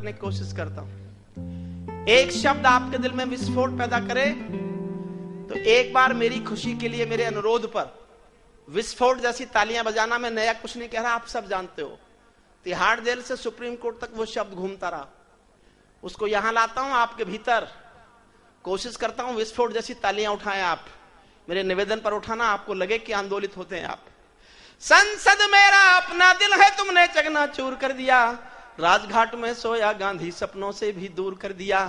करने की कोशिश करता हूं। एक शब्द आपके दिल में विस्फोट पैदा करे तो एक बार मेरी खुशी के लिए मेरे अनुरोध पर विस्फोट जैसी तालियां बजाना। मैं नया कुछ नहीं कह रहा, आप सब जानते हो। तिहाड़ जेल से सुप्रीम कोर्ट तक वो शब्द घूमता रहा, उसको यहां लाता हूं आपके भीतर, कोशिश करता हूं विस्फोट जैसी तालियां उठाएं आप। मेरे निवेदन पर उठाना, आपको लगे कि आंदोलित होते हैं आप। संसद मेरा अपना दिल है, तुमने चकनाचूर कर दिया। राजघाट में सोया गांधी सपनों से भी दूर कर दिया।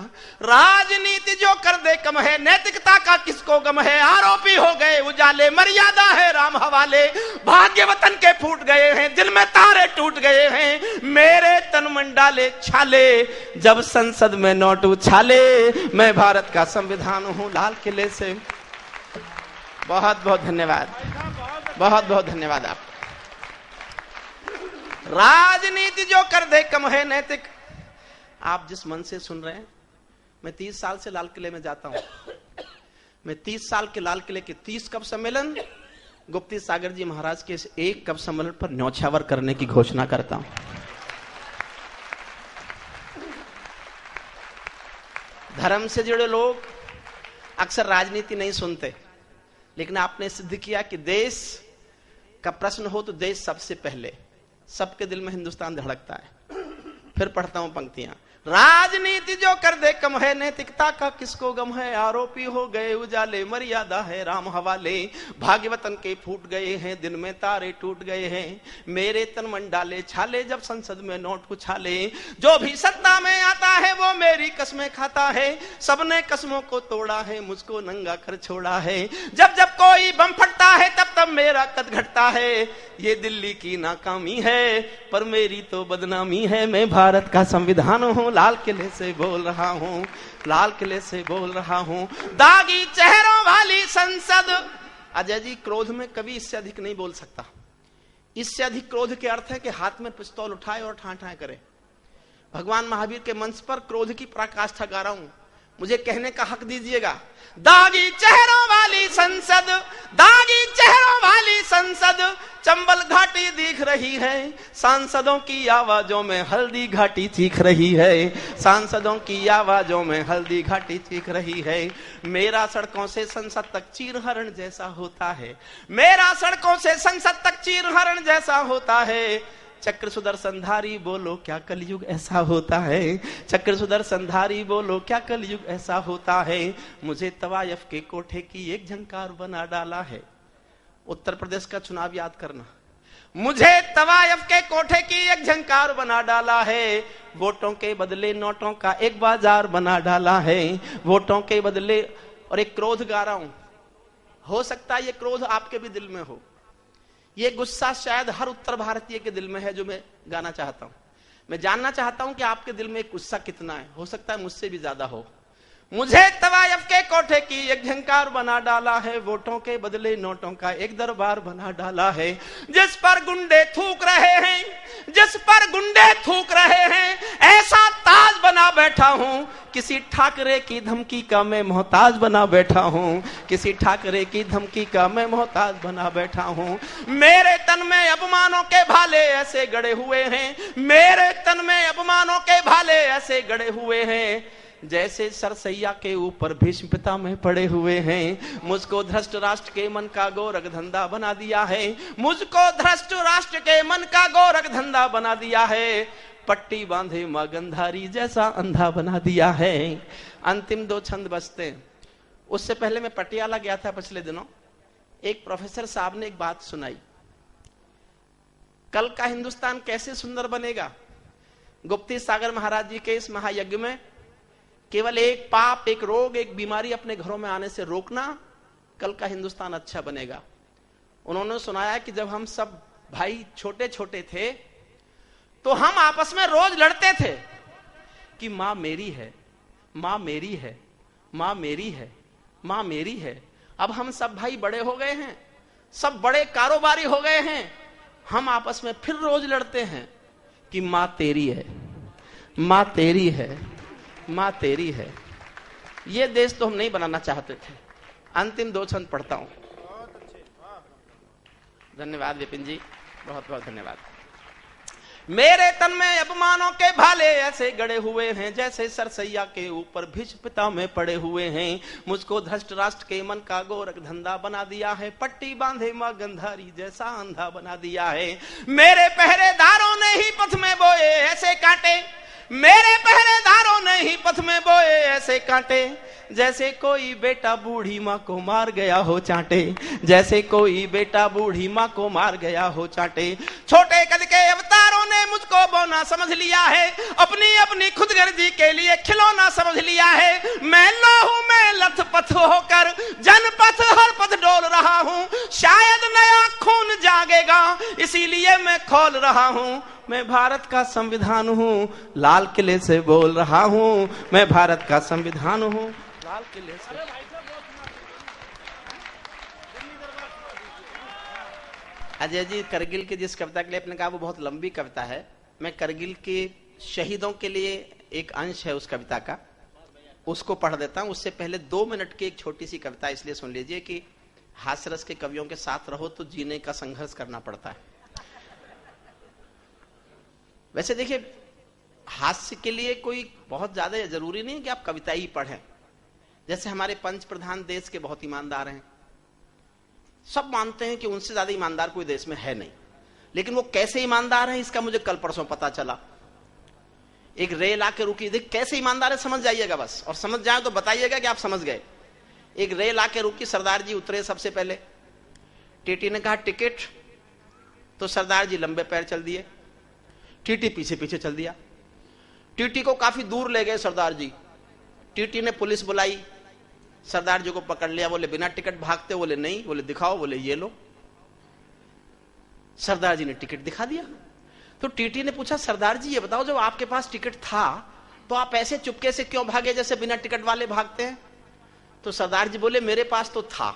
राजनीति जो कर दे कम है, नैतिकता का किसको गम है। आरोपी हो गए उजाले, मर्यादा है राम हवाले। भाग्य वतन के फूट गए हैं, दिल में तारे टूट गए हैं। मेरे तन मन डाले छाले, जब संसद में नोट उछाले। मैं भारत का संविधान हूं, लाल किले से। बहुत बहुत धन्यवाद, बहुत बहुत धन्यवाद आप। राजनीति जो कर दे कम है नैतिक। आप जिस मन से सुन रहे हैं, मैं 30 साल से लाल किले में जाता हूं। मैं 30 साल के लाल किले के 30 कप सम्मेलन गुप्ती सागर जी महाराज के एक कप सम्मेलन पर न्यौछावर करने की घोषणा करता हूं। धर्म से जुड़े लोग अक्सर राजनीति नहीं सुनते, लेकिन आपने सिद्ध किया कि देश का प्रश्न हो तो देश सबसे पहले। सबके दिल में हिंदुस्तान धड़कता है। फिर पढ़ता हूं पंक्तियां। राजनीति जो कर दे कम है, नैतिकता का किसको गम है। आरोपी हो गए उजाले, मर्यादा है राम हवाले। भाग्यवतन के फूट गए हैं, दिन में तारे टूट गए हैं। मेरे तन मन डाले छाले, जब संसद में नोट उछाले। जो भी सत्ता में आता है वो मेरी कसमें खाता है। सबने कसमों को तोड़ा है, मुझको नंगा कर छोड़ा है। जब जब कोई बम फटता है तब तब मेरा कद घटता है। ये दिल्ली की नाकामी है, पर मेरी तो बदनामी है। मैं भारत का संविधान हूं, लाल किले से बोल रहा हूं, लाल किले से बोल रहा हूं। दागी चेहरों वाली संसद। अजय जी, क्रोध में कभी इससे अधिक नहीं बोल सकता। इससे अधिक क्रोध के अर्थ है कि हाथ में पिस्तौल उठाए और ठां ठां करे। भगवान महावीर के मंच पर क्रोध की पराकाष्ठा गा रहा हूं, मुझे कहने का हक दीजिएगा। दागी चेहरों वाली संसद, दागी चेहरों वाली संसद। चंबल घाटी दिख रही है, सांसदों की आवाजों में हल्दी घाटी चीख रही है। सांसदों की आवाजों में हल्दी घाटी चीख रही है। मेरा सड़कों से संसद तक चीरहरण जैसा होता है। मेरा सड़कों से संसद तक चीरहरण जैसा होता है। चक्र सुदर्शनधारी बोलो, क्या कलयुग ऐसा होता है। चक्र सुदर्शनधारी बोलो, क्या कलयुग ऐसा होता है। मुझे तवायफ के कोठे की एक झंकार बना डाला है। उत्तर प्रदेश का चुनाव याद करना। मुझे तवायफ के कोठे की एक झंकार बना डाला है। वोटों के बदले नोटों का एक बाजार बना डाला है। वोटों के बदले। और एक क्रोध गा रहा हूं, हो सकता है ये क्रोध आपके भी दिल में हो। ये गुस्सा शायद हर उत्तर भारतीय के दिल में है जो मैं गाना चाहता हूं। मैं जानना चाहता हूं कि आपके दिल में गुस्सा कितना है। हो सकता है मुझसे भी ज्यादा हो। मुझे तवायफ के कोठे की एक झंकार बना डाला है। वोटों के बदले नोटों का एक दरबार बना डाला है। जिस पर गुंडे थूक रहे हैं, जिस पर गुंडे थूक रहे हैं, ऐसा ताज बना बैठा हूं। किसी ठाकरे की धमकी का मैं मोहताज बना बैठा हूं। किसी ठाकरे की धमकी का मैं मोहताज बना बैठा हूं। मेरे तन में अपमानों के भाले ऐसे गड़े हुए हैं। मेरे तन में अपमानों के भाले ऐसे गड़े हुए हैं, जैसे सरसैया के ऊपर भीष्म पितामह पड़े हुए हैं। मुझको धृष्ट राष्ट्र के मन का गोरख धंधा बना दिया है। मुझको धृष्ट राष्ट्र के मन का गोरख धंधा बना दिया है। पट्टी बांधे मां गंधारी जैसा अंधा बना दिया है। अंतिम 2 छंद बजते हैं। उससे पहले मैं पटियाला गया था पिछले दिनों। एक प्रोफेसर साहब ने एक बात सुनाई। कल का हिंदुस्तान कैसे सुंदर बनेगा। गुप्ती सागर महाराज जी के इस महायज्ञ में केवल एक पाप, एक रोग, एक बीमारी अपने घरों में आने से रोकना, कल का हिंदुस्तान अच्छा बनेगा। उन्होंने सुनाया कि जब हम सब भाई छोटे छोटे थे तो हम आपस में रोज लड़ते थे कि मां मेरी है, मां मेरी है, मां मेरी है, मां मेरी है। अब हम सब भाई बड़े हो गए हैं, सब बड़े कारोबारी हो गए हैं। हम आपस में फिर रोज लड़ते हैं कि मां तेरी है, मां तेरी है, मां तेरी है। ये देश तो हम नहीं बनाना चाहते थे। अंतिम 2 छंद पढ़ता हूं। धन्यवाद विपिन जी, बहुत बहुत धन्यवाद। मेरे तन में अपमानों के भाले ऐसे गड़े हुए हैं जैसे सरसैया के ऊपर भिष पिता में पड़े हुए हैं। मुझको धृष्ट राष्ट्र के मन का गोरख धंधा बना दिया है, पट्टी बांधे मां गंधारी जैसा अंधा बना दिया है। मेरे पहरेदारों ने ही पथ में बोए ऐसे कांटे, मेरे पहरेदारों ने ही पथ में बोए ऐसे कांटे, जैसे कोई बेटा बूढ़ी माँ को मार गया हो चांटे, जैसे कोई बेटा बूढ़ी माँ को मार गया हो चांटे। छोटे कद के अवतारों ने मुझको बौना समझ लिया है, अपनी अपनी खुदगर्जी के लिए खिलौना समझ लिया है। मैं लहू में लथपथ होकर जनपथ हर पथ डोल रहा हूँ, शायद नया खून जागेगा इसीलिए मैं खोल रहा हूँ। मैं भारत का संविधान हूँ, लाल किले से बोल रहा हूँ, मैं भारत का संविधान हूँ, लाल किले से। अजय जी, करगिल की जिस कविता के लिए आपने कहा वो बहुत लंबी कविता है। मैं करगिल के शहीदों के लिए एक अंश है उस कविता का, उसको पढ़ देता हूँ। उससे पहले 2 मिनट की एक छोटी सी कविता इसलिए सुन लीजिए कि हास्यरस के कवियों के साथ रहो तो जीने का संघर्ष करना पड़ता है। वैसे देखिए, हास्य के लिए कोई बहुत ज्यादा जरूरी नहीं है कि आप कविता ही पढ़ें। जैसे हमारे पंच प्रधान देश के बहुत ईमानदार हैं, सब मानते हैं कि उनसे ज्यादा ईमानदार कोई देश में है नहीं, लेकिन वो कैसे ईमानदार हैं इसका मुझे कल परसों पता चला। एक रेल आके रुकी, देख कैसे ईमानदार है समझ जाइएगा बस, और समझ जाए तो बताइएगा कि आप समझ गए। एक रेल आके रुकी, सरदार जी उतरे सबसे पहले, टीटी ने कहा टिकट, तो सरदार जी लंबे पैर चल दिए, टीटी पीछे पीछे चल दिया। टीटी को काफी दूर ले गए सरदार जी, टीटी ने पुलिस बुलाई, सरदार जी को पकड़ लिया। बोले बिना टिकट भागते? बोले नहीं। बोले दिखाओ? बोले ये लो। सरदार जी ने टिकट दिखा दिया। तो टीटी ने पूछा सरदार जी ये बताओ, जब आपके पास टिकट था तो आप ऐसे चुपके से क्यों भागे जैसे बिना टिकट वाले भागते हैं? तो सरदार जी बोले मेरे पास तो था,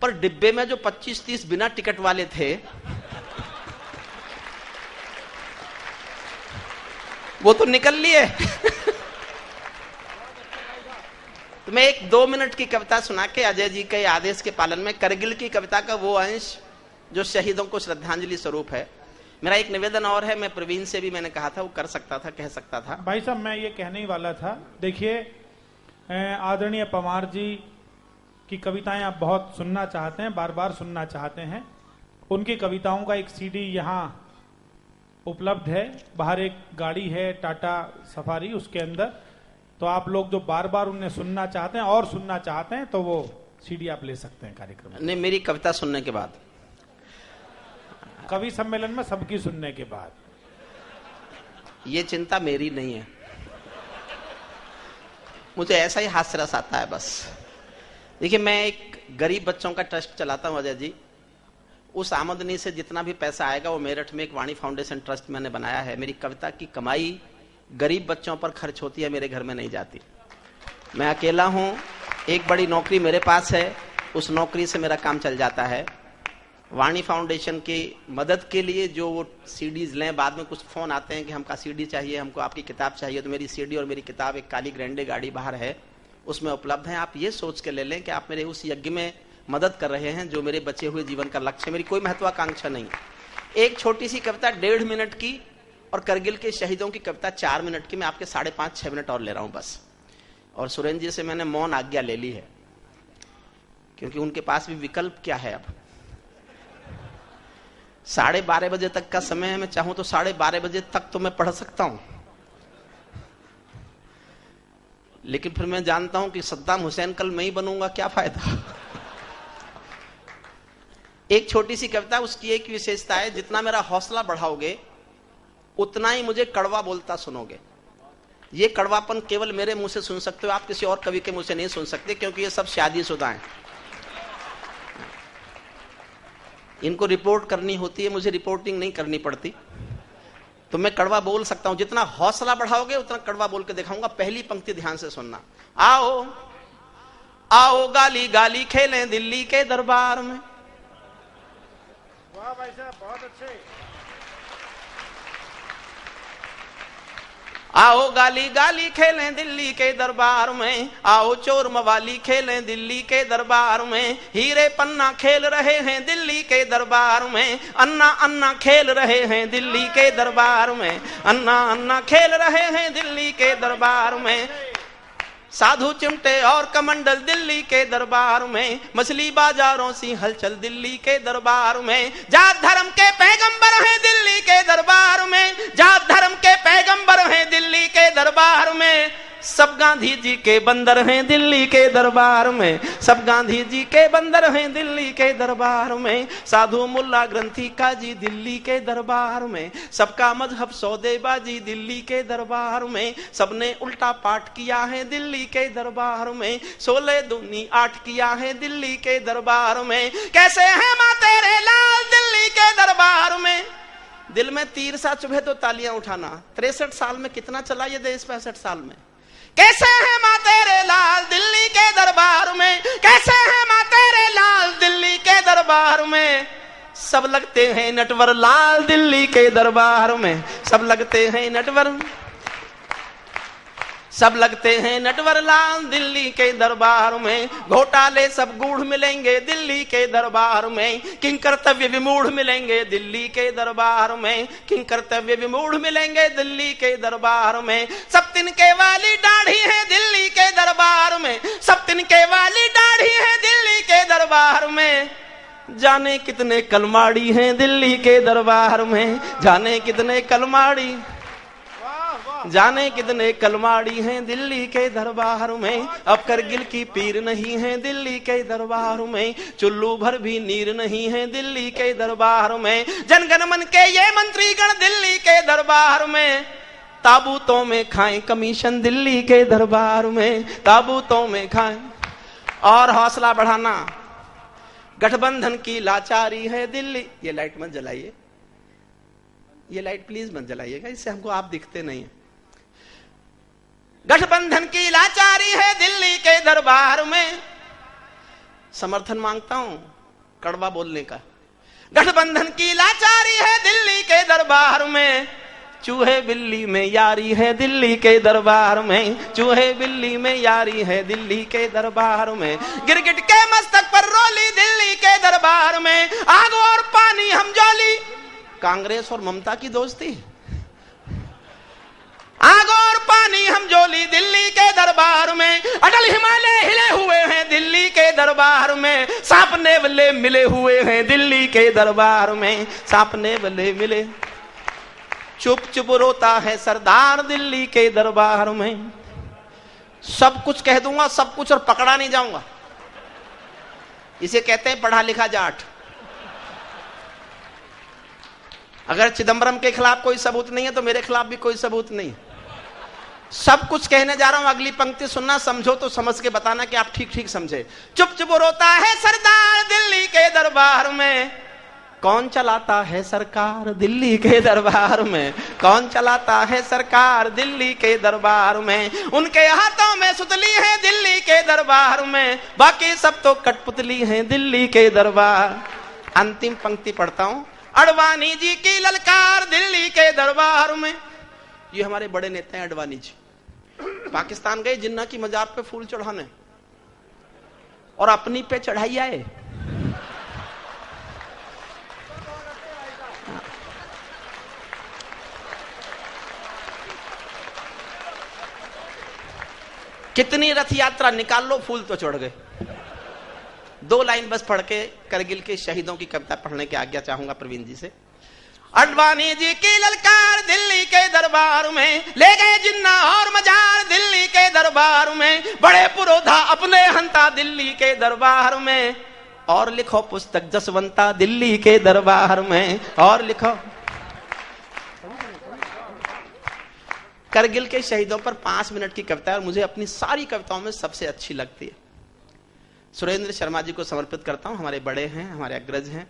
पर डिब्बे में जो 25-30 बिना टिकट वाले थे वो तो निकल लिए। तो मैं एक 2 मिनट की कविता सुना के अजय जी के आदेश के पालन में करगिल की कविता का वो अंश जो शहीदों को श्रद्धांजलि स्वरूप है। मेरा एक निवेदन और है, मैं प्रवीण से भी मैंने कहा था, वो कर सकता था, कह सकता था। भाई साहब मैं ये कहने ही वाला था, देखिए आदरणीय पवार जी की कविताएं आप बहुत सुनना चाहते हैं, बार बार सुनना चाहते हैं। उनकी कविताओं का एक सीडी यहाँ उपलब्ध है, बाहर एक गाड़ी है टाटा सफारी, उसके अंदर। तो आप लोग जो बार बार उन्हें सुनना चाहते हैं और सुनना चाहते हैं तो वो सीडी आप ले सकते हैं कार्यक्रम में। नहीं, मेरी कविता सुनने के बाद, कवि सम्मेलन में सबकी सुनने के बाद। ये चिंता मेरी नहीं है, मुझे ऐसा ही हास्यरस आता है बस। देखिए, मैं एक गरीब बच्चों का ट्रस्ट चलाता हूं अजय जी। उस आमदनी से जितना भी पैसा आएगा वो मेरठ में एक वाणी फाउंडेशन ट्रस्ट मैंने बनाया है। मेरी कविता की कमाई गरीब बच्चों पर खर्च होती है, मेरे घर में नहीं जाती। मैं अकेला हूं, एक बड़ी नौकरी मेरे पास है, उस नौकरी से मेरा काम चल जाता है। वाणी फाउंडेशन की मदद के लिए जो वो सीडीज लें, बाद में कुछ फोन आते हैं कि हमका सीडी चाहिए, हमको आपकी किताब चाहिए, तो मेरी सीडी और मेरी किताब एक काली ग्रैंडे गाड़ी बाहर है, उसमें उपलब्ध है। आप ये सोच के ले लें कि आप मेरे उस यज्ञ में मदद कर रहे हैं जो मेरे बचे हुए जीवन का लक्ष्य है। मेरी कोई महत्वाकांक्षा नहीं। एक छोटी सी कविता 1.5 मिनट की, और करगिल के शहीदों की कविता 4 मिनट की, मैं आपके 5.5-6 मिनट और ले रहा हूं बस। और सुरेंद्र जी से मैंने मौन आज्ञा ले ली है, क्योंकि उनके पास भी विकल्प क्या है। अब 12:30 बजे तक का समय है, मैं चाहूं तो 12:30 बजे तक तो मैं पढ़ सकता हूं, लेकिन फिर मैं जानता हूं कि सद्दाम हुसैन कल मैं ही बनूंगा, क्या फायदा। एक छोटी सी कविता, उसकी एक विशेषता है, जितना मेरा हौसला बढ़ाओगे उतना ही मुझे कड़वा बोलता सुनोगे। ये कड़वापन केवल मेरे मुंह से सुन सकते हो, आप किसी और कवि के मुंह से नहीं सुन सकते, क्योंकि ये सब शादीशुदा हैं। इनको रिपोर्ट करनी होती है, मुझे रिपोर्टिंग नहीं करनी पड़ती, तो मैं कड़वा बोल सकता हूं। जितना हौसला बढ़ाओगे उतना कड़वा बोल के दिखाऊंगा। पहली पंक्ति ध्यान से सुनना। आओ आओ गाली गाली खेलें दिल्ली के दरबार में। वाह भाई साहब, बहुत अच्छे। आओ गाली गाली खेलें दिल्ली के दरबार में, आओ चोर मवाली खेलें दिल्ली के दरबार में, हीरे पन्ना खेल रहे हैं दिल्ली के दरबार में, अन्ना अन्ना खेल रहे हैं दिल्ली के दरबार में, अन्ना अन्ना खेल रहे हैं दिल्ली के दरबार में, साधु चिमटे और कमंडल दिल्ली के दरबार में, मछली बाजारों सी हलचल दिल्ली के दरबार में, जात धर्म के पैगंबर हैं दिल्ली के दरबार में, जात धर्म के पैगंबर हैं दिल्ली के दरबार में, सब गांधी जी के बंदर हैं दिल्ली के दरबार में, सब गांधी जी के बंदर हैं दिल्ली के दरबार में, साधु मुल्ला ग्रंथी काजी दिल्ली के दरबार में, सबका मजहब सौदेबाजी दिल्ली के दरबार में, सबने उल्टा पाठ किया है दिल्ली के दरबार में, 16 दूनी 8 किया है दिल्ली के दरबार में, कैसे है मां तेरे लाल दिल्ली के दरबार में। दिल में तीर सा चुभे तो तालियां उठाना। 63 साल में कितना चला ये देश? 65 साल में। कैसे है मां तेरे लाल दिल्ली के दरबार में, कैसे है मां तेरे लाल दिल्ली के दरबार में, सब लगते हैं नटवर लाल दिल्ली के दरबार में, सब लगते हैं नटवर, सब लगते हैं नटवर लाल दिल्ली के दरबार में, घोटाले सब गूढ़ मिलेंगे दिल्ली के दरबार में, किंग कर्तव्य विमूढ़ मिलेंगे दिल्ली के दरबार में, किंग कर्तव्य विमूढ़ मिलेंगे दिल्ली के दरबार में, सब तिनके वाली दाढ़ी है दिल्ली के दरबार में, सब तिनके वाली दाढ़ी है दिल्ली के दरबार में, जाने कितने कलमाड़ी हैं दिल्ली के दरबार में, जाने कितने कलमाड़ी, जाने कितने कलमाड़ी हैं दिल्ली के दरबार में, अब करगिल की पीर नहीं है दिल्ली के दरबार में, चुल्लू भर भी नीर नहीं है दिल्ली के दरबार में, जनगण मन के ये मंत्रीगण दिल्ली के दरबार में, ताबूतों में खाएं कमीशन दिल्ली के दरबार में, ताबूतों में खाएं। और हौसला बढ़ाना, गठबंधन की लाचारी है दिल्ली। ये लाइट मत जलाइए, ये लाइट प्लीज मत जलाइएगा, इससे हमको आप दिखते नहीं है। गठबंधन की लाचारी है दिल्ली के दरबार में, समर्थन मांगता हूं कड़वा बोलने का। गठबंधन की लाचारी है दिल्ली के दरबार में, चूहे बिल्ली में यारी है दिल्ली के दरबार में, चूहे बिल्ली में यारी है दिल्ली के दरबार में, गिरगिट के मस्तक पर रोली दिल्ली के दरबार में, आग और पानी हम जोली। कांग्रेस और ममता की दोस्ती, आग और पानी हम जोली दिल्ली के दरबार में, अटल हिमालय हिले हुए हैं दिल्ली के दरबार में, सांप नेवले मिले हुए हैं दिल्ली के दरबार में, सांप नेवले मिले। चुप चुप रोता है सरदार दिल्ली के दरबार में। सब कुछ कह दूंगा, सब कुछ, और पकड़ा नहीं जाऊंगा। इसे कहते हैं पढ़ा लिखा जाट। अगर चिदंबरम के खिलाफ कोई सबूत नहीं है तो मेरे खिलाफ भी कोई सबूत नहीं है। सब कुछ कहने जा रहा हूं, अगली पंक्ति सुनना, समझो तो समझ के बताना कि आप ठीक ठीक समझे। चुप चुप रोता है सरदार दिल्ली के दरबार में, कौन चलाता है सरकार दिल्ली के दरबार में, कौन चलाता है सरकार दिल्ली के दरबार में, उनके हाथों में सुतली है दिल्ली के दरबार में, बाकी सब तो कठपुतली है दिल्ली के दरबार। अंतिम पंक्ति पढ़ता हूं, अडवाणी जी की ललकार दिल्ली के दरबार में। ये हमारे बड़े नेता हैं अडवाणी जी, पाकिस्तान गए जिन्ना की मजार पे फूल चढ़ाने और अपनी पे चढ़ाई आए। कितनी रथ यात्रा निकाल लो, फूल तो चढ़ गए। 2 लाइन बस पढ़ के करगिल के शहीदों की कविता पढ़ने की आज्ञा चाहूंगा प्रवीण जी से। अडवाणी जी की ललकार दिल्ली के दरबार में, ले गए जिन्ना और मजार दिल्ली के दरबार में, बड़े पुरोधा अपने हंता दिल्ली के दरबार में, और लिखो पुस्तक जसवंता दिल्ली के दरबार में, और लिखो। करगिल के शहीदों पर 5 मिनट की कविता है और मुझे अपनी सारी कविताओं में सबसे अच्छी लगती है। सुरेंद्र शर्मा जी को समर्पित करता हूं। हमारे बड़े हैं, हमारे अग्रज हैं,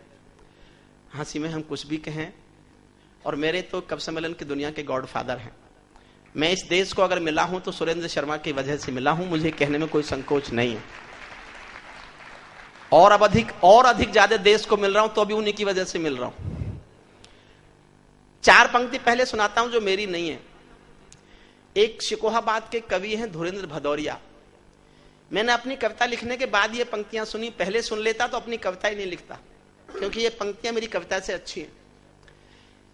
हंसी में हम कुछ भी कहें, और मेरे तो कवि सम्मेलन की दुनिया के गॉडफादर हैं। मैं इस देश को अगर मिला हूं तो सुरेंद्र शर्मा की वजह से मिला हूं, मुझे कहने में कोई संकोच नहीं है। और अब अधिक ज्यादा देश को मिल रहा हूं तो अभी उन्हीं की वजह से मिल रहा हूं। 4 पंक्ति पहले सुनाता हूं जो मेरी नहीं है। एक शिकोहाबाद के कवि हैं धुरेंद्र भदौरिया। मैंने अपनी कविता लिखने के बाद ये पंक्तियां सुनी, पहले सुन लेता तो अपनी कविता ही नहीं लिखता, क्योंकि ये पंक्तियां मेरी कविता से अच्छी हैं।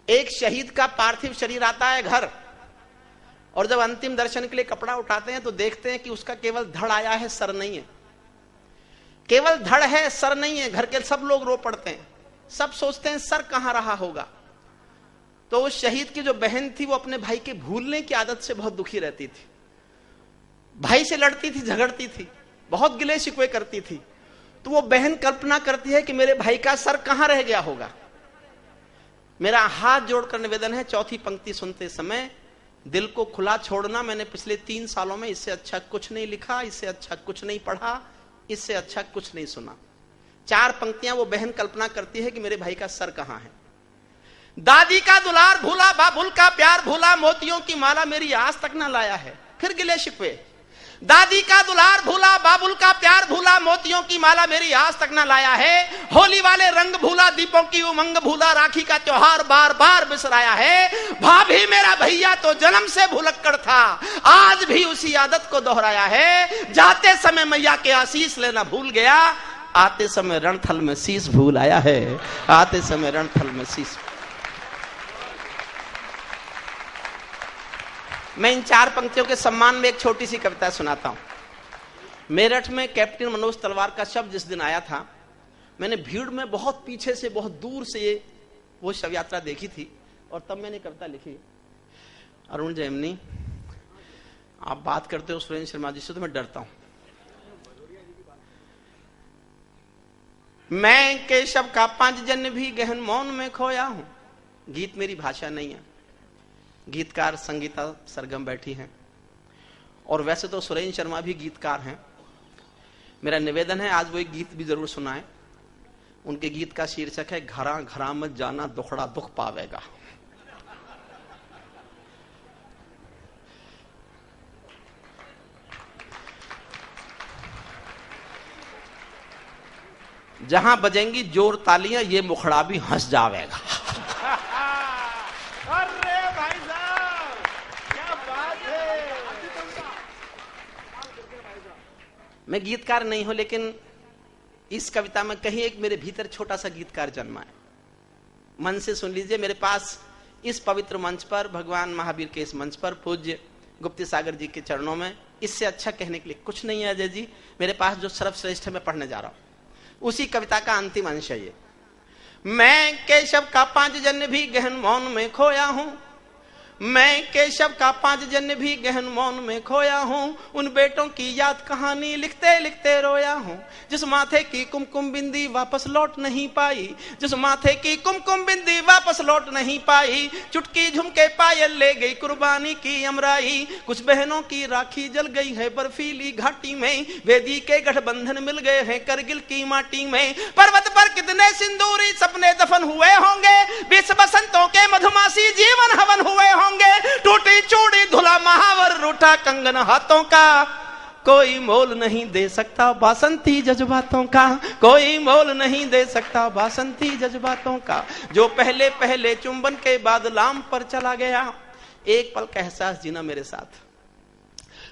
एक शहीद का पार्थिव शरीर आता है घर, और जब अंतिम दर्शन के लिए कपड़ा उठाते हैं तो देखते हैं कि उसका केवल धड़ आया है, सर नहीं है। केवल धड़ है, सर नहीं है। घर के सब लोग रो पड़ते हैं, सब सोचते हैं सर कहां रहा होगा। तो उस शहीद की जो बहन थी वो अपने भाई के भूलने की आदत से बहुत दुखी रहती थी, भाई से लड़ती थी, झगड़ती थी, बहुत गिले शिकवे करती थी। तो वो बहन कल्पना करती है कि मेरे भाई का सर कहां रह गया होगा। मेरा हाथ जोड़कर निवेदन है, चौथी पंक्ति सुनते समय दिल को खुला छोड़ना। मैंने पिछले 3 सालों में इससे अच्छा कुछ नहीं लिखा, इससे अच्छा कुछ नहीं पढ़ा, इससे अच्छा कुछ नहीं सुना। 4 पंक्तियां वो बहन कल्पना करती है कि मेरे भाई का सर कहां है। दादी का दुलार भूला, बाबुल का प्यार भूला, मोतियों की माला मेरी आज तक ना लाया है। फिर गिले शिकवे। दादी का दुलार भूला, बाबुल का प्यार भूला, मोतियों की माला मेरी आज तक ना लाया है। होली वाले रंग भूला, दीपों की उमंग भूला, राखी का त्योहार बार बार बिसराया है। भाभी मेरा भैया तो जन्म से भुलक्कड़ था, आज भी उसी आदत को दोहराया है। जाते समय मैया के आशीष लेना भूल गया, आते समय रणथल में शीश भूल आया है। आते समय रणथल में शीश। मैं इन 4 पंक्तियों के सम्मान में एक छोटी सी कविता सुनाता हूं। मेरठ में कैप्टन मनोज तलवार का शव जिस दिन आया था, मैंने भीड़ में बहुत पीछे से, बहुत दूर से वो शव यात्रा देखी थी, और तब मैंने कविता लिखी। अरुण जैमिनी, आप बात करते हो सुरेंद्र शर्मा जी से तो मैं डरता हूं। मैं केशव का 5 जन्म भी गहन मौन में खोया हूं। गीत मेरी भाषा नहीं है, गीतकार संगीता सरगम बैठी हैं, और वैसे तो सुरेंद्र शर्मा भी गीतकार हैं। मेरा निवेदन है आज वो एक गीत भी जरूर सुनाएं। उनके गीत का शीर्षक है घरा घरा मत जाना, दुखड़ा दुख पावेगा। जहां बजेंगी जोर तालियां, ये मुखड़ा भी हंस जावेगा। मैं गीतकार नहीं हूं, लेकिन इस कविता में कहीं एक मेरे भीतर छोटा सा गीतकार जन्मा है। मन से सुन लीजिए। मेरे पास इस पवित्र मंच पर, भगवान महावीर के इस मंच पर, पूज्य गुप्त सागर जी के चरणों में इससे अच्छा कहने के लिए कुछ नहीं है अजय जी। मेरे पास जो सर्वश्रेष्ठ है मैं पढ़ने जा रहा हूं, उसी कविता का अंतिम अंश है ये। मैं केशव का 5 जन्म भी गहन मौन में खोया हूं। मैं केशव का 5 जन्म भी गहन मौन में खोया हूं। उन बेटों की याद कहानी लिखते लिखते रोया हूं। जिस माथे की कुमकुम बिंदी वापस लौट नहीं पाई, जिस माथे की कुमकुम बिंदी वापस लौट नहीं पाई। चुटकी झुमके पायल ले गई कुर्बानी की अमराई। कुछ बहनों की राखी जल गई है बर्फीली घाटी में। वेदी के गठबंधन मिल गए हैं करगिल की माटी में। पर्वत पर कितने सिंदूरी सपने दफन हुए होंगे। 20 बसंतों के मधुमासी जीवन हवन हुए होंगे। टूटी चूड़ी धुला महावर, रूठा कंगन हाथों का। कोई मोल नहीं दे सकता बासंती जज्बातों का। कोई मोल नहीं दे सकता बासंती जज्बातों का। जो पहले पहले चुंबन के बाद लाम पर चला गया। एक पल का एहसास जीना मेरे साथ।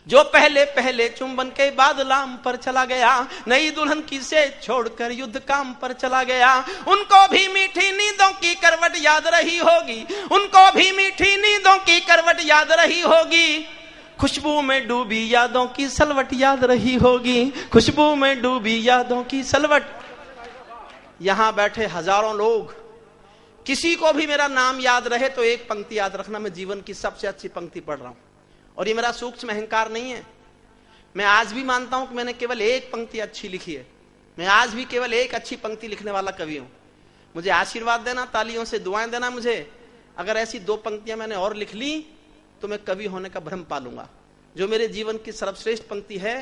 जो पहले पहले चुंबन के बाद लाम पर चला गया। नई दुल्हन की से छोड़कर युद्ध काम पर चला गया। उनको भी मीठी नींदों की करवट याद रही होगी। उनको भी मीठी नींदों की करवट याद रही होगी। खुशबू में डूबी यादों की सलवट याद रही होगी। खुशबू में डूबी यादों की सलवट। यहां बैठे हजारों लोग, किसी को भी मेरा नाम याद रहे तो एक पंक्ति याद रखना, मैं जीवन की सबसे अच्छी पंक्ति पढ़ रहा हूं। और ये मेरा सूक्ष्म अहंकार नहीं है। मैं आज भी मानता हूं कि मैंने केवल एक पंक्ति अच्छी लिखी है। मैं आज भी केवल एक अच्छी पंक्ति लिखने वाला कवि हूं। मुझे आशीर्वाद देना, तालियों से दुआएं देना मुझे। अगर ऐसी 2 पंक्तियां मैंने और लिख ली तो मैं कवि होने का भ्रम पालूंगा। जो मेरे जीवन की सर्वश्रेष्ठ पंक्ति है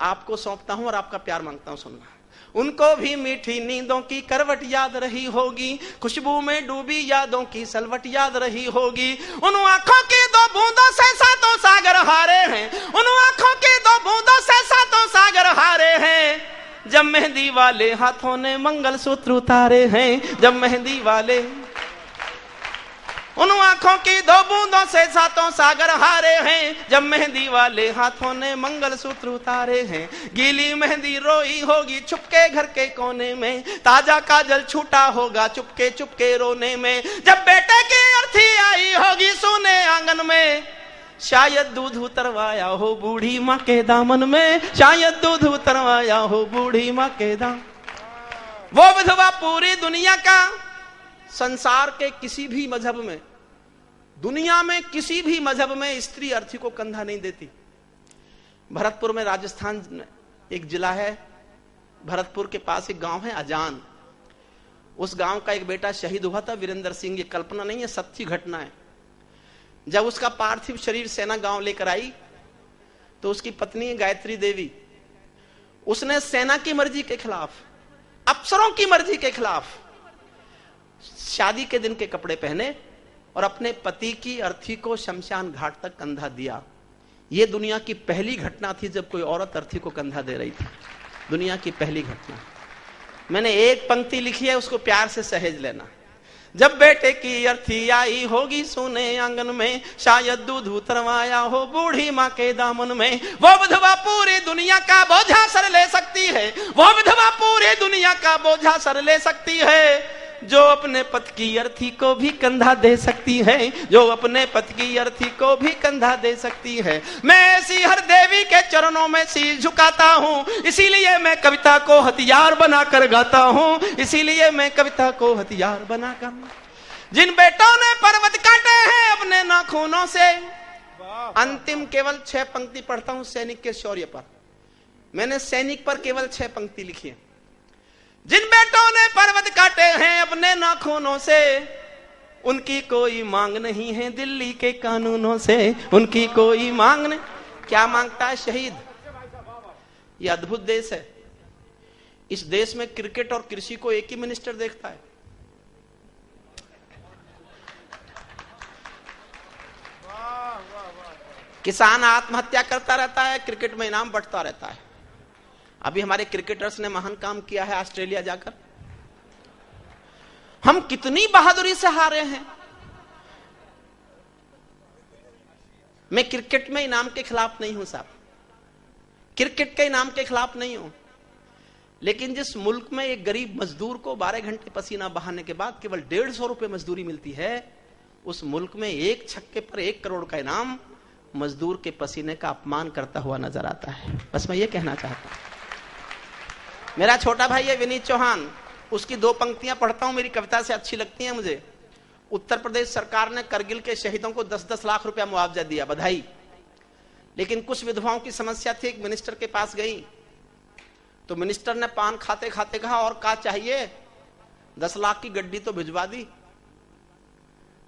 आपको सौंपता हूं और आपका प्यार मांगता हूं सुनना। उनको भी मीठी नींदों की करवट याद रही होगी। खुशबू में डूबी यादों की सलवट याद रही होगी। उन आंखों की 2 बूंदों से सातों सागर हारे हैं। उन आंखों की 2 बूंदों से सातों सागर हारे हैं। जब मेहंदी वाले हाथों ने मंगलसूत्र उतारे हैं। जब मेहंदी वाले, उन आंखों की 2 बूंदों से 7 सागर हारे हैं। जब मेहंदी वाले हाथों ने मंगलसूत्र उतारे हैं, गीली मेहंदी रोई होगी छुपके घर के कोने में, ताजा काजल छूटा होगा चुपके चुपके रोने में। जब बेटे की अर्थी आई होगी सोने आंगन में, शायद दूध उतरवाया हो बूढ़ी माँ के दामन में, शायद दूध उतरवाया हो बूढ़ी माँ के दामन। वो विधवा पूरी दुनिया का, संसार के किसी भी मजहब में, दुनिया में किसी भी मजहब में स्त्री अर्थी को कंधा नहीं देती। भरतपुर में, राजस्थान में एक जिला है, भरतपुर के पास एक गांव है अजान। उस गांव का एक बेटा शहीद हुआ था, वीरेंद्र सिंह। ये कल्पना नहीं है, सच्ची घटना है। जब उसका पार्थिव शरीर सेना गांव लेकर आई तो उसकी पत्नी गायत्री देवी, उसने सेना की मर्जी के खिलाफ, अफसरों की मर्जी के खिलाफ शादी के दिन के कपड़े पहने और अपने पति की अर्थी को शमशान घाट तक कंधा दिया। यह दुनिया की पहली घटना थी जब कोई औरत अर्थी को कंधा दे रही थी। दुनिया की पहली घटना। मैंने एक पंक्ति लिखी है, उसको प्यार से सहेज लेना। जब बेटे की अर्थी आई होगी सोने आंगन में, शायद दूध उतरवाया हो बूढ़ी माँ के दामन में। वो विधवा पूरी दुनिया का बोझा सर ले सकती है, वो विधवा पूरी दुनिया का बोझा सर ले सकती है, जो अपने पति की अर्थी को भी कंधा दे सकती है, जो अपने पति की अर्थी को भी कंधा दे सकती है। मैं ऐसी हर देवी के चरणों में सिर झुकाता हूँ, इसीलिए मैं कविता को हथियार बनाकर गाता हूँ, इसीलिए मैं कविता को हथियार बनाकर। जिन बेटों ने पर्वत काटे हैं अपने नाखूनों से, अंतिम केवल 6 पंक्ति पढ़ता हूँ सैनिक के शौर्य पर। मैंने सैनिक पर केवल 6 पंक्ति लिखी है। जिन बेटों ने पर्वत काटे हैं अपने नाखूनों से, उनकी कोई मांग नहीं है दिल्ली के कानूनों से, उनकी कोई मांग नहीं। क्या मांगता है शहीद? ये अद्भुत देश है। इस देश में क्रिकेट और कृषि को एक ही मिनिस्टर देखता है। किसान आत्महत्या करता रहता है, क्रिकेट में इनाम बढ़ता रहता है। अभी हमारे क्रिकेटर्स ने महान काम किया है ऑस्ट्रेलिया जाकर। हम कितनी बहादुरी से हारे हैं। मैं क्रिकेट में इनाम के खिलाफ नहीं हूं साहब, क्रिकेट के इनाम के खिलाफ नहीं हूं, लेकिन जिस मुल्क में एक गरीब मजदूर को 12 घंटे पसीना बहाने के बाद केवल 150 रुपए मजदूरी मिलती है, उस मुल्क में एक छक्के पर 1 करोड़ का इनाम मजदूर के पसीने का अपमान करता हुआ नजर आता है। बस मैं ये कहना चाहता हूं। मेरा छोटा भाई है विनीत चौहान, उसकी 2 पंक्तियां पढ़ता हूं, मेरी कविता से अच्छी लगती हैं मुझे। उत्तर प्रदेश सरकार ने करगिल के शहीदों को 10-10 लाख रुपया मुआवजा दिया, बधाई। लेकिन कुछ विधवाओं की समस्या थी, एक मिनिस्टर के पास गई तो मिनिस्टर ने पान खाते खाते कहा और क्या चाहिए, 10 लाख की गड्डी तो भिजवा दी।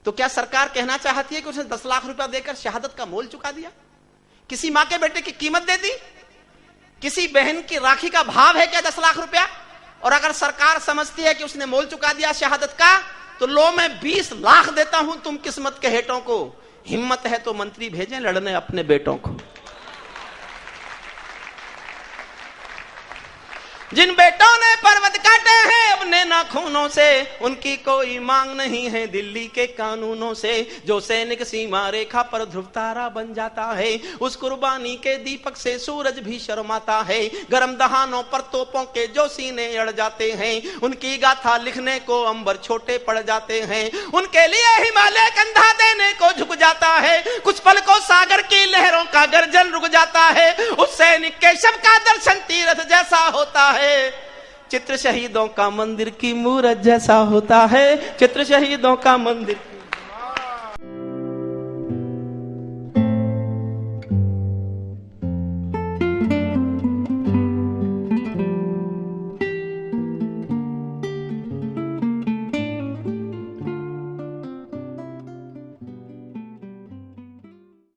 तो क्या सरकार कहना चाहती है कि उसने 10 लाख रुपया देकर शहादत का मोल चुका दिया? किसी मां के बेटे की कीमत दे दी? किसी बहन की राखी का भाव है क्या 10 लाख रुपया? और अगर सरकार समझती है कि उसने मोल चुका दिया शहादत का, तो लो मैं 20 लाख देता हूं तुम किस्मत के हेटों को। हिम्मत है तो मंत्री भेजें लड़ने अपने बेटों को। जिन बेटों ने पर्वत काटे हैं अपने नाखूनों से, उनकी कोई मांग नहीं है दिल्ली के कानूनों से। जो सैनिक सीमा रेखा पर ध्रुव तारा बन जाता है, उस कुर्बानी के दीपक से सूरज भी शर्माता है। गर्म दहानों पर तोपों के जो सीने अड़ जाते हैं, उनकी गाथा लिखने को अंबर छोटे पड़ जाते हैं। उनके लिए हिमालय कंधा देने को झुक जाता है, कुछ पल को सागर की लहरों का गर्जन रुक जाता है। उस सैनिक के शव का दर्शन तीर्थ जैसा होता है, चित्र शहीदों का मंदिर की मूरत जैसा होता है, चित्र शहीदों का मंदिर